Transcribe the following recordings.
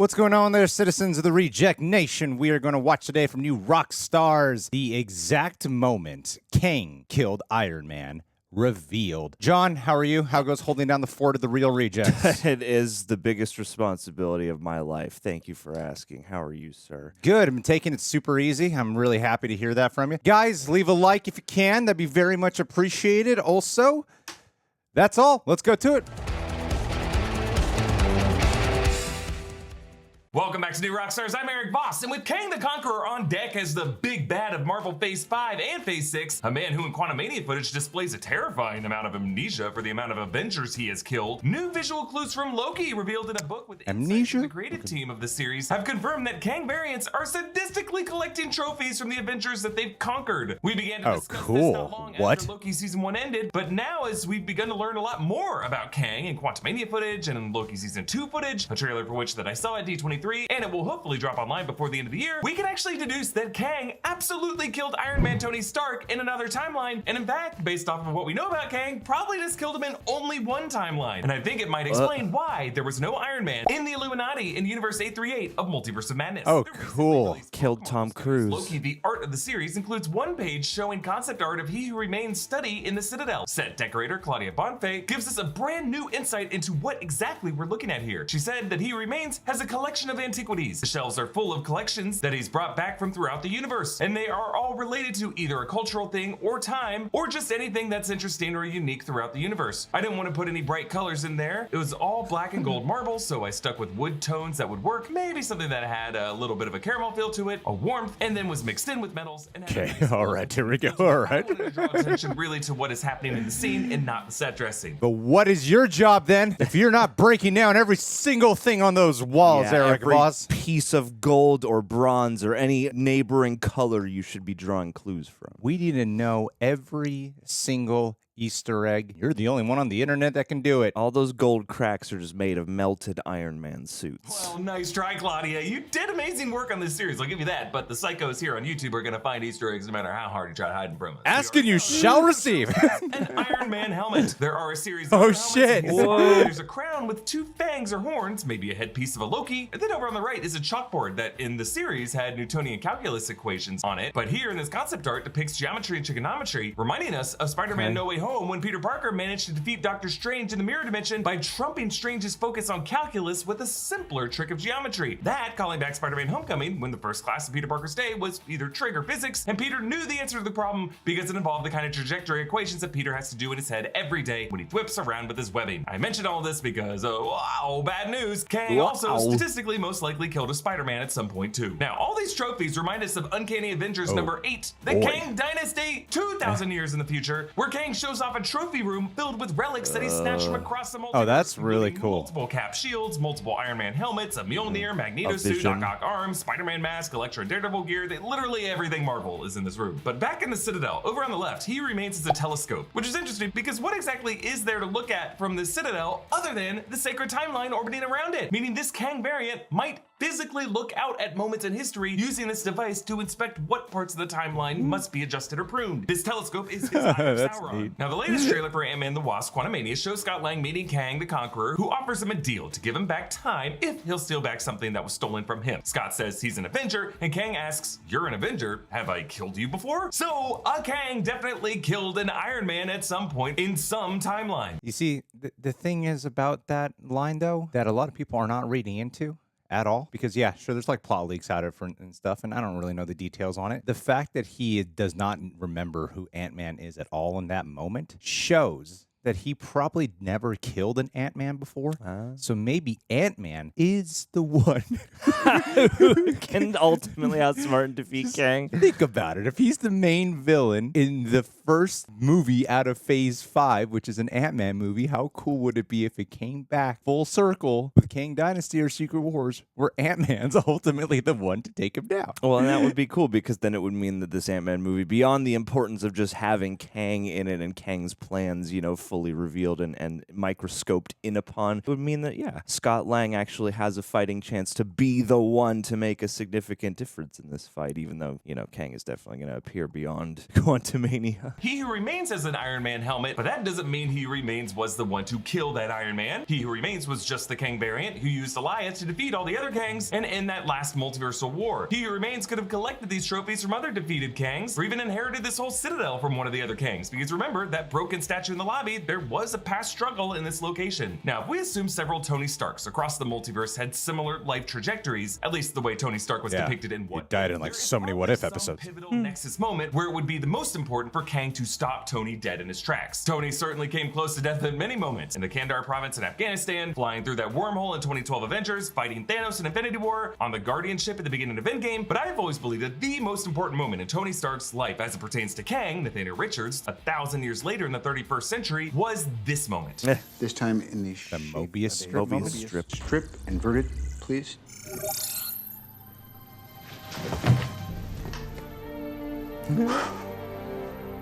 What's going on there, citizens of the Reject Nation? We are going to watch today from new Rockstars the exact moment Kang killed Iron Man revealed. John, how are you? How goes holding down the fort of the real rejects? It is the biggest responsibility of my life. Thank you for asking. How are you, sir? Good. I've been taking it super easy. I'm really happy to hear that from you. Guys, leave a like if you can. That'd be very much appreciated. Also, that's all. Let's go to it. Welcome back to New Rockstars. I'm Erik Voss, and with Kang the Conqueror on deck as the big bad of Marvel Phase 5 and Phase 6, a man who in Quantumania footage displays a terrifying amount of amnesia for the amount of Avengers he has killed, new visual clues from Loki revealed in a book with Amnesia? the creative team of the series have confirmed that Kang variants are sadistically collecting trophies from the Avengers that they've conquered. We began to discuss this not long after Loki Season 1 ended, but now as we've begun to learn a lot more about Kang in Quantumania footage and in Loki Season 2 footage, a trailer for which that I saw at D23, and it will hopefully drop online before the end of the year, we can actually deduce that Kang absolutely killed Iron Man Tony Stark in another timeline, and in fact, based off of what we know about Kang, probably just killed him in only one timeline. And I think it might explain why there was no Iron Man in the Illuminati in Universe 838 of Multiverse of Madness. Oh, cool. Killed Tom Cruise. Loki, the art of the series, includes one page showing concept art of He Who Remains study in the Citadel. Set decorator Claudia Bonfay gives us a brand new insight into what exactly we're looking at here. She said that He Who Remains has a collection of antiquities. The shelves are full of collections that he's brought back from throughout the universe, and they are all related to either a cultural thing or time, or just anything that's interesting or unique throughout the universe. I didn't want to put any bright colors in there. It was all black and gold marble, so I stuck with wood tones that would work, maybe something that had a little bit of a caramel feel to it, a warmth, and then was mixed in with metals. Okay, all right, here we go. All right. I wanted to draw attention really to what is happening in the scene and not the set dressing. But what is your job then if you're not breaking down every single thing on those walls, Erik every Voss? piece of gold or bronze or any neighboring color you should be drawing clues from. We need to know every single Easter egg. You're the only one on the internet that can do it. All those gold cracks are just made of melted Iron Man suits. Well, nice try, Claudia. You did amazing work on this series, I'll give you that, but the psychos here on YouTube are gonna find Easter eggs no matter how hard you try to hide them from us. Ask and you shall receive. An Iron Man helmet. There are a series of Oh, helmets. shit. Whoa. There's a crown with two fangs or horns, maybe a headpiece of a Loki, and then over on the right is a chalkboard that in the series had Newtonian calculus equations on it, but here in this concept art depicts geometry and trigonometry, reminding us of Spider-Man No Way Home when Peter Parker managed to defeat Doctor Strange in the mirror dimension by trumping Strange's focus on calculus with a simpler trick of geometry. That calling back Spider-Man Homecoming when the first class of Peter Parker's day was either trig or physics, and Peter knew the answer to the problem because it involved the kind of trajectory equations that Peter has to do in his head every day when he whips around with his webbing. I mentioned all this because, wow, bad news. Kang also statistically most likely killed a Spider-Man at some point too. Now, all these trophies remind us of Uncanny Avengers number 8, the Kang Dynasty 2,000 years in the future, where Kang shows off a trophy room filled with relics that he snatched from across the multiverse. Oh, that's really cool. Multiple Cap shields, multiple Iron Man helmets, a Mjolnir, Magneto suit, Doc Ock arms, Spider-Man mask, Elektra and Daredevil gear. Literally everything Marvel is in this room. But back in the Citadel, over on the left, He Remains as a telescope, which is interesting because what exactly is there to look at from the Citadel other than the sacred timeline orbiting around it? Meaning this Kang variant might physically look out at moments in history using this device to inspect what parts of the timeline must be adjusted or pruned. This telescope is his eye of Sauron. Neat. Now, the latest trailer for Ant-Man the Wasp Quantumania shows Scott Lang meeting Kang the Conqueror, who offers him a deal to give him back time if he'll steal back something that was stolen from him. Scott says he's an Avenger, and Kang asks, "You're an Avenger? Have I killed you before?" So, Kang definitely killed an Iron Man at some point in some timeline. You see, the thing is about that line, though, that a lot of people are not reading into at all, because yeah, sure, there's like plot leaks out of it and stuff, and I don't really know the details on it. The fact that he does not remember who Ant-Man is at all in that moment shows that he probably never killed an Ant-Man before. So maybe Ant-Man is the one Who can ultimately outsmart and defeat Kang? Think about it. If he's the main villain in the first movie out of Phase 5, which is an Ant-Man movie, how cool would it be if it came back full circle with Kang Dynasty or Secret Wars, where Ant-Man's ultimately the one to take him down? Well, and that would be cool because then it would mean that this Ant-Man movie, beyond the importance of just having Kang in it and Kang's plans, you know, fully revealed and microscoped in upon, it would mean that, yeah, Scott Lang actually has a fighting chance to be the one to make a significant difference in this fight, even though, you know, Kang is definitely going to appear beyond Quantumania. He Who Remains has an Iron Man helmet, but that doesn't mean He Who Remains was the one to kill that Iron Man. He Who Remains was just the Kang variant who used Alliance to defeat all the other Kangs and end that last multiversal war. He Who Remains could have collected these trophies from other defeated Kangs, or even inherited this whole citadel from one of the other Kangs, because remember, that broken statue in the lobby, there was a past struggle in this location. Now, if we assume several Tony Starks across the multiverse had similar life trajectories, at least the way Tony Stark was depicted in What He died in like so many What If episodes. Pivotal nexus moment where it would be the most important for Kang to stop Tony dead in his tracks. Tony certainly came close to death in many moments, in the Kandar province in Afghanistan, flying through that wormhole in 2012 Avengers, fighting Thanos in Infinity War, on the Guardian ship at the beginning of Endgame, but I have always believed that the most important moment in Tony Stark's life as it pertains to Kang, Nathaniel Richards, 1,000 years later in the 31st century, was this moment. This time in the shape Mobius strip of a moment? Mobius strip. Inverted, please.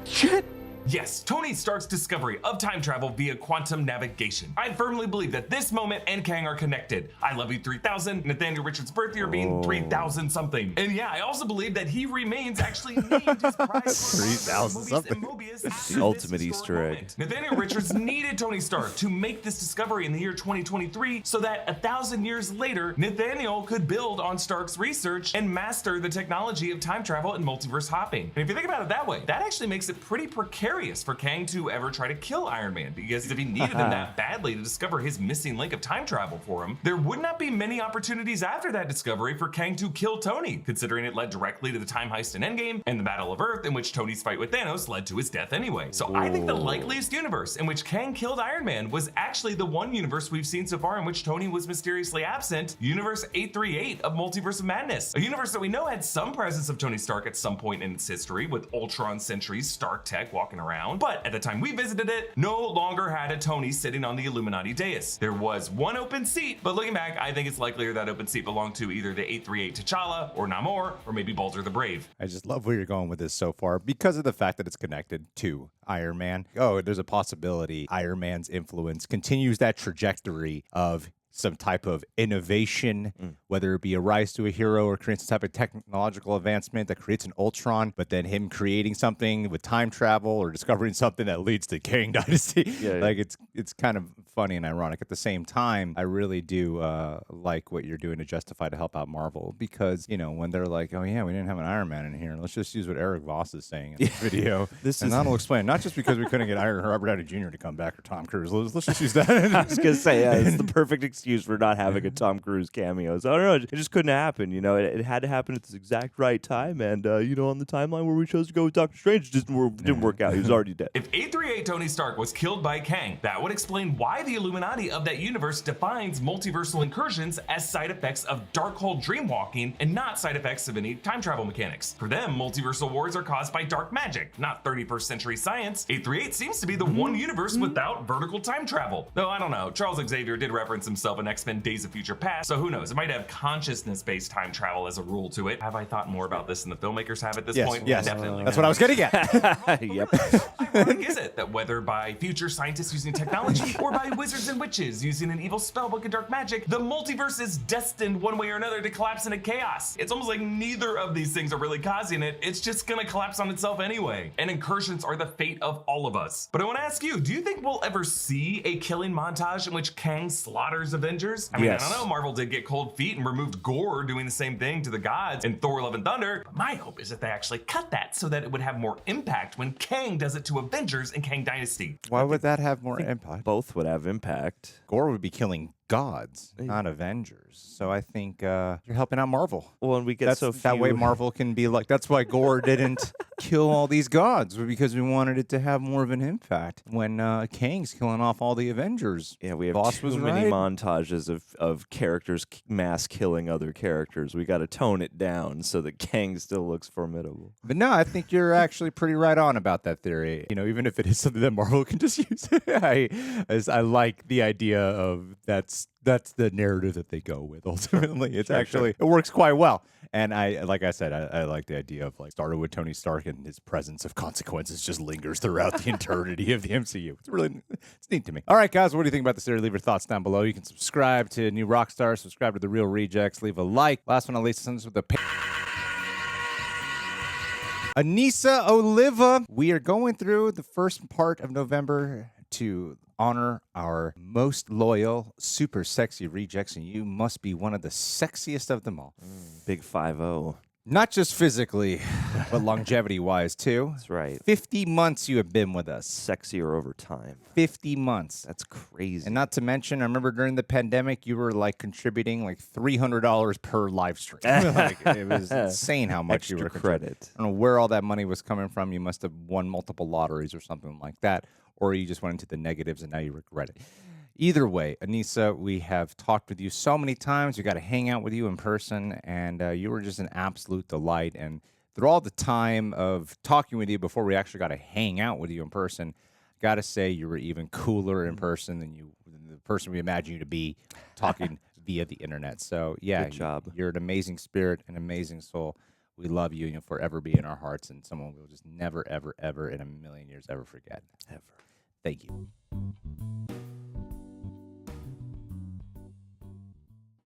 Shit! Yes, Tony Stark's discovery of time travel via quantum navigation. I firmly believe that this moment and Kang are connected. I Love You 3000, Nathaniel Richards' birth year being 3000 something. And yeah, I also believe that He Remains actually named his prize 3000 something. The ultimate Easter egg. Nathaniel Richards needed Tony Stark to make this discovery in the year 2023 so that 1,000 years later, Nathaniel could build on Stark's research and master the technology of time travel and multiverse hopping. And if you think about it that way, that actually makes it pretty precarious for Kang to ever try to kill Iron Man, because if he needed him that badly to discover his missing link of time travel for him, there would not be many opportunities after that discovery for Kang to kill Tony, considering it led directly to the time heist in Endgame and the Battle of Earth, in which Tony's fight with Thanos led to his death anyway. So I think the likeliest universe in which Kang killed Iron Man was actually the one universe we've seen so far in which Tony was mysteriously absent, Universe 838 of Multiverse of Madness, a universe that we know had some presence of Tony Stark at some point in its history, with Ultron Sentry's Stark tech walking around, but at the time we visited it, no longer had a Tony sitting on the Illuminati dais. There was one open seat, but looking back, I think it's likelier that open seat belonged to either the 838 T'Challa, or Namor, or maybe Baldur the Brave. I just love where you're going with this so far because of the fact that it's connected to Iron Man. Oh, there's a possibility Iron Man's influence continues that trajectory of some type of innovation, whether it be a rise to a hero or create some type of technological advancement that creates an Ultron, but then him creating something with time travel or discovering something that leads to Kang Dynasty. Like it's kind of funny and ironic. At the same time, I really do like what you're doing to justify to help out Marvel, because, you know, when they're like, oh yeah, we didn't have an Iron Man in here, let's just use what Erik Voss is saying in this video. That'll explain, not just because we couldn't get Robert Downey Jr. to come back or Tom Cruise. Let's just use that. I was going to say, it's the perfect excuse for not having a Tom Cruise cameo. So I don't know, it just couldn't happen. You know, it had to happen at this exact right time. And, you know, on the timeline where we chose to go with Doctor Strange, it didn't work out. He was already dead. If 838 Tony Stark was killed by Kang, that would explain why the Illuminati of that universe defines multiversal incursions as side effects of Darkhold dreamwalking and not side effects of any time travel mechanics. For them, multiversal wars are caused by dark magic, not 31st century science. 838 seems to be the one universe without vertical time travel. Though I don't know, Charles Xavier did reference himself in X-Men Days of Future Past, so who knows? It might have consciousness-based time travel as a rule to it. Have I thought more about this than the filmmakers have at this point? Yes, Definitely. that's what I was getting at. Yep. How ironic is it that whether by future scientists using technology or by wizards and witches using an evil spellbook and dark magic, the multiverse is destined one way or another to collapse into chaos? It's almost like neither of these things are really causing it. It's just gonna collapse on itself anyway. And incursions are the fate of all of us. But I want to ask you, do you think we'll ever see a killing montage in which Kang slaughters Avengers? I mean, Yes. I don't know, Marvel did get cold feet and removed Gore doing the same thing to the gods in Thor Love and Thunder, but my hope is that they actually cut that so that it would have more impact when Kang does it to Avengers in Kang Dynasty. Why would that have more impact? Both would have impact. Gore would be killing gods, not Avengers. So I think you're helping out Marvel. Well, and we get That's so that way few- Marvel can be like, that's why Gore didn't kill all these gods, because we wanted it to have more of an impact when Kang's killing off all the Avengers. Yeah, we have Voss too was many right. montages of characters mass killing other characters. We got to tone it down so that Kang still looks formidable. But no, I think you're actually pretty right on about that theory. You know, even if it is something that Marvel can just use. I like the idea of that's the narrative that they go with ultimately. It's actually, it works quite well. And I, like I said, I like the idea of like started with Tony Stark and his presence of consequences just lingers throughout the eternity of the MCU. It's neat to me. All right, guys, what do you think about the series? Leave your thoughts down below. You can subscribe to New Rockstars, subscribe to The Real Rejects, leave a like. Last but not least, send us with a Anissa Oliva. We are going through the first part of November to honor our most loyal, super sexy rejects, and you must be one of the sexiest of them all. Big 5-0. Not just physically, but longevity-wise, too. That's right. 50 months you have been with us. Sexier over time. 50 months. That's crazy. And not to mention, I remember during the pandemic, you were like contributing like $300 per live stream. Like, it was insane how much Extra you were credit. I don't know where all that money was coming from. You must have won multiple lotteries or something like that. Or you just went into the negatives and now you regret it. Either way, Anissa, we have talked with you so many times. We got to hang out with you in person, and you were just an absolute delight. And through all the time of talking with you before we actually got to hang out with you in person, got to say you were even cooler in person than the person we imagine you to be talking via the internet. So, yeah, Good job. You're an amazing spirit, an amazing soul. We love you, and you'll forever be in our hearts, and someone we'll just never, ever, ever in a million years ever forget. Ever. Thank you.